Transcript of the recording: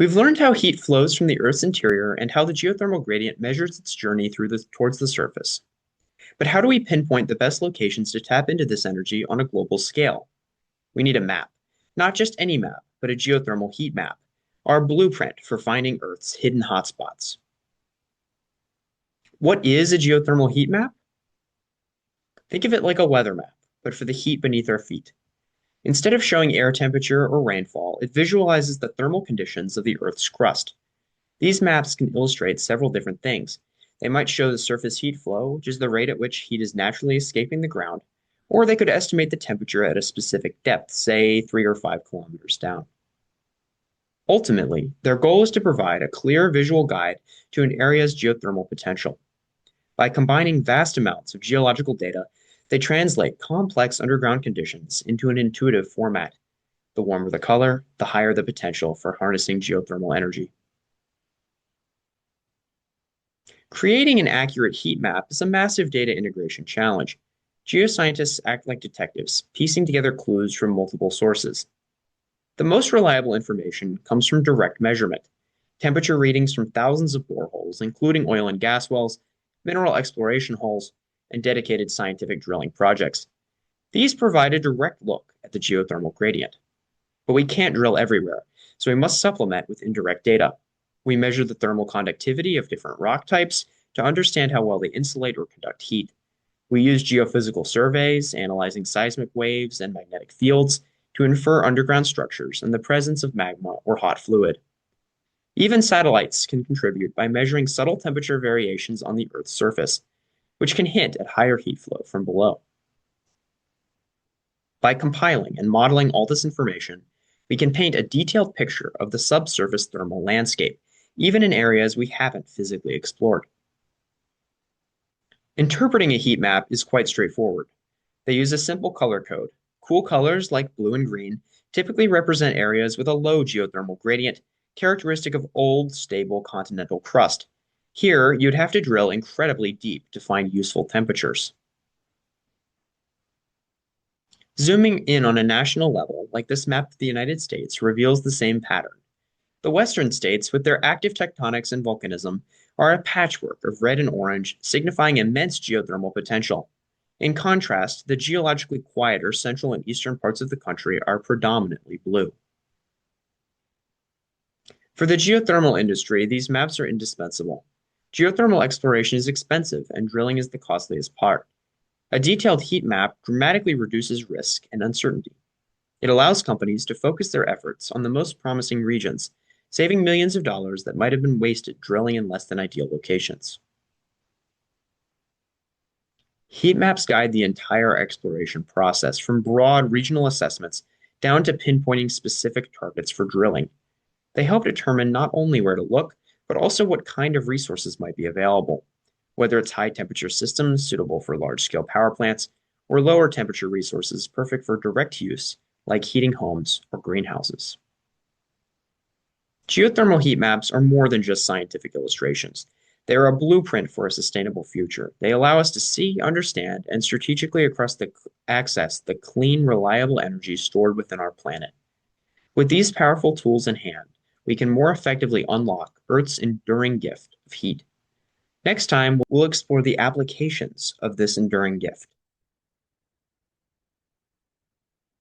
We've learned how heat flows from the Earth's interior and how the geothermal gradient measures its journey towards the surface. But how do we pinpoint the best locations to tap into this energy on a global scale? We need a map, not just any map, but a geothermal heat map, our blueprint for finding Earth's hidden hotspots. What is a geothermal heat map? Think of it like a weather map, but for the heat beneath our feet. Instead of showing air temperature or rainfall, it visualizes the thermal conditions of the Earth's crust. These maps can illustrate several different things. They might show the surface heat flow, which is the rate at which heat is naturally escaping the ground, or they could estimate the temperature at a specific depth, say 3 or 5 kilometers down. Ultimately, their goal is to provide a clear visual guide to an area's geothermal potential. By combining vast amounts of geological data, they translate complex underground conditions into an intuitive format. The warmer the color, the higher the potential for harnessing geothermal energy. Creating an accurate heat map is a massive data integration challenge. Geoscientists act like detectives, piecing together clues from multiple sources. The most reliable information comes from direct measurement. Temperature readings from thousands of boreholes, including oil and gas wells, mineral exploration holes, and dedicated scientific drilling projects. These provide a direct look at the geothermal gradient. But we can't drill everywhere, so we must supplement with indirect data. We measure the thermal conductivity of different rock types to understand how well they insulate or conduct heat. We use geophysical surveys, analyzing seismic waves and magnetic fields, to infer underground structures and the presence of magma or hot fluid. Even satellites can contribute by measuring subtle temperature variations on the Earth's surface, which can hint at higher heat flow from below. By compiling and modeling all this information, we can paint a detailed picture of the subsurface thermal landscape, even in areas we haven't physically explored. Interpreting a heat map is quite straightforward. They use a simple color code. Cool colors like blue and green typically represent areas with a low geothermal gradient, characteristic of old, stable continental crust. Here, you'd have to drill incredibly deep to find useful temperatures. Zooming in on a national level, like this map of the United States, reveals the same pattern. The western states, with their active tectonics and volcanism, are a patchwork of red and orange, signifying immense geothermal potential. In contrast, the geologically quieter central and eastern parts of the country are predominantly blue. For the geothermal industry, these maps are indispensable. Geothermal exploration is expensive, and drilling is the costliest part. A detailed heat map dramatically reduces risk and uncertainty. It allows companies to focus their efforts on the most promising regions, saving millions of dollars that might have been wasted drilling in less than ideal locations. Heat maps guide the entire exploration process, from broad regional assessments down to pinpointing specific targets for drilling. They help determine not only where to look, but also what kind of resources might be available, whether it's high temperature systems suitable for large scale power plants, or lower temperature resources perfect for direct use, like heating homes or greenhouses. Geothermal heat maps are more than just scientific illustrations. They are a blueprint for a sustainable future. They allow us to see, understand, and strategically access the clean, reliable energy stored within our planet. With these powerful tools in hand, we can more effectively unlock Earth's enduring gift of heat. Next time, we'll explore the applications of this enduring gift.